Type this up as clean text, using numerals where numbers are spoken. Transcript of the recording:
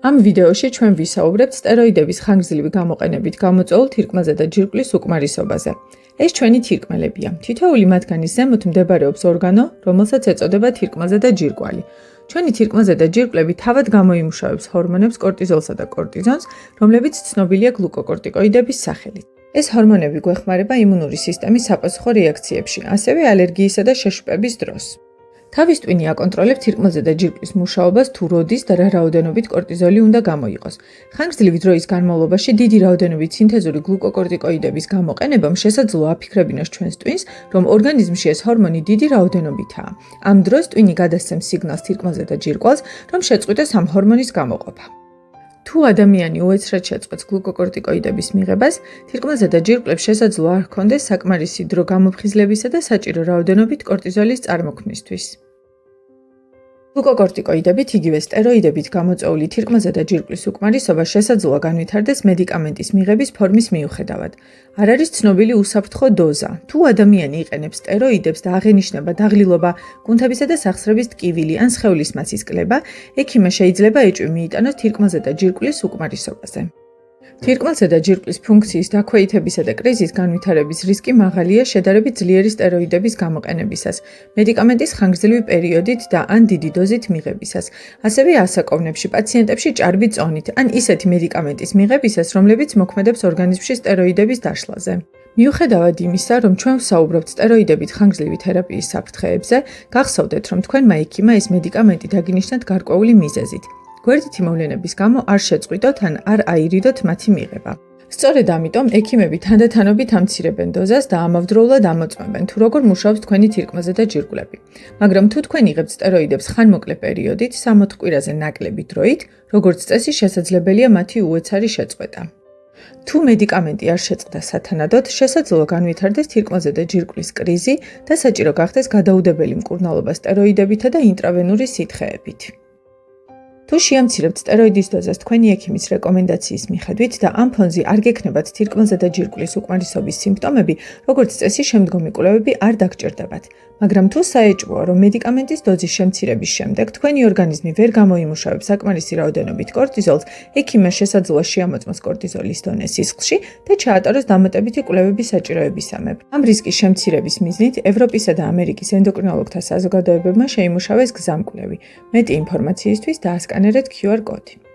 ამ ვიდეოში ჩვენ ვისაუბრებთ სტეროიდების ხანგრძლივი გამოყენებით გამოწვეულ თირკმელზე და ჯირკვლის უკმარისობაზე. ეს ჩვენი თირკმელებია. თითოეული მათგანის ზემოთ მდებარეობს ორგანო, რომელსაც ეწოდება თირკმელზე და ჯირკვალი. ჩვენი თირკმელზე და ჯირკვლები თავად გამოიმუშავებს ჰორმონებს კორტიზოლსა და კორტიზონს, რომლებიც ცნობილია გლუკოკორტიკოიდების სახელით. ეს ჰორმონები გვეხმარება იმუნური სისტემის საპასუხო რეაქციებში, ასევე ალერგიისა და შეშუპების დროს. თავის ტვინი აკონტროლებს თირკმელზე და ჯირკვლის მუშაობას თუ როდის და რა რაოდენობით კორტიზოლი უნდა გამოიყოს. ხანგრძლივი დროის განმავლობაში დიდი რაოდენობით სინთეზური გლუკოკორტიკოიდების გამოყენებამ შესაძლოა აფიქრებინოს ჩვენს ტვინს, რომ ორგანიზმში ეს ჰორმონი დიდი რაოდენობითაა. ამ დროს ტვინი გადასცემს სიგნალს თირკმელზე და ჯირკვალს, რომ შეწყვიტოს ამ ჰორმონის გამოყოფა. თუ ადამიანი უეცრად შეწყვეტს გლუკოკორტიკოიდების მიღებას, თირკმელზე და ჯირკვლებს შესაძლოა არ ჰქონდეს საკმარისი დრო გამოფხიზლებისა და საჭირო რაოდენობით კორტიზოლის წარმოქმნისთვის. გლუკოკორტიკოიდებით, იგივე სტეროიდებით გამოწვეული თირკმელზე და ჯირკვლის უკმარისობა შესაძლოა განვითარდეს მედიკამენტის მიღების ფორმის მიუხედავად. არ არის ცნობილი უსაფრთხო დოზა. თუ ადამიანი იყენებს სტეროიდებს და აღენიშნება დაღლილობა, გუნთებისა და სახსრების ტკივილი ან სხეულის მასის კლება, ექიმმა შეიძლება ეჭვი მიიტანოს თირკმელზე და ჯირკვლის უკმარისობაზე. თირკმელზე და ჯირკვლის ფუნქციის დაქვეითებისა და კრიზის განვითარების რისკი მაღალია შედარებით ძლიერი სტეროიდების გამოყენებისას, მედიკამენტის ხანგრძლივი პერიოდით და ან დიდი დოზით მიღებისას, ასევე ასაკოვნებში, პაციენტებში ჭარბი წონით, ან ისეთი მედიკამენტის მიღებისას, რომლებიც მოქმედებს ორგანიზმში სტეროიდების დაშლაზე. მიუხედავად იმისა, რომ ჩვენ ვსაუბრობთ სტეროიდებით ხანგრძლივი თერაპიის საფრთხეებზე, გახსოვდეთ, რომ თქვენმა ექიმმა ეს მედიკამენტი დაგინიშნათ გარკვეული მიზეზით. გვერდითი მოვლენების გამო არ შეწყვიტოთ ან არ აირიდოთ მათი მიღება. სწორედ ამიტომ ექიმები თანდათანობით ამცირებენ დოზას და ამავდროულად ამოწმებენ, თუ როგორ მუშაობს თქვენი თირკმელზე და ჯირკვლები. მაგრამ თუ თქვენ იღებთ სტეროიდებს ხანმოკლე პერიოდით, 60 კვირაზე ნაკლები დროით, როგორც წესი შესაძლებელია მათი უეცარი შეწყვეტა. თუ მედიკამენტი არ შეწყდა სათანადოდ, შესაძლოა განვითარდეს თირკმელზე და ჯირკვლის კრიზი და საჭირო გახდეს გადაუდებელი მკურნალობა სტეროიდებითა და ინტრავენური სითხეებით. თუ შეამცირებთ სტეროიდის დოზას თქვენი ექიმის რეკომენდაციის მიხედვით და ამ ფონზე არ გექნებათ თირკმელზე და ჯირკვლის უკმარისობის სიმპტომები, როგორც წესი შემდგომი კვლევები არ დაგჭირდებათ. მაგრამ თუ საეჭვოა, რომ მედიკამენტის დოზის შემცირების შემდეგ თქვენი ორგანიზმი ვერ გამოიმუშავებს საკმარისი რაოდენობით კორტიზოლს, ექიმმა შესაძლოა შეამოწმოს კორტიზოლის დონე სისხლში და ჩაატაროს დამატებითი კვლევების საჭიროებისამებრ. ამ რისკის შემცირების მიზნით ევროპისა და ამერიკის ენდოკრინოლოგთა საზოგადოებებმა შეიმუშავეს გზამკვლევი. მეტი ინფორმაციისთვის დაასკანერეთ QR კოდი.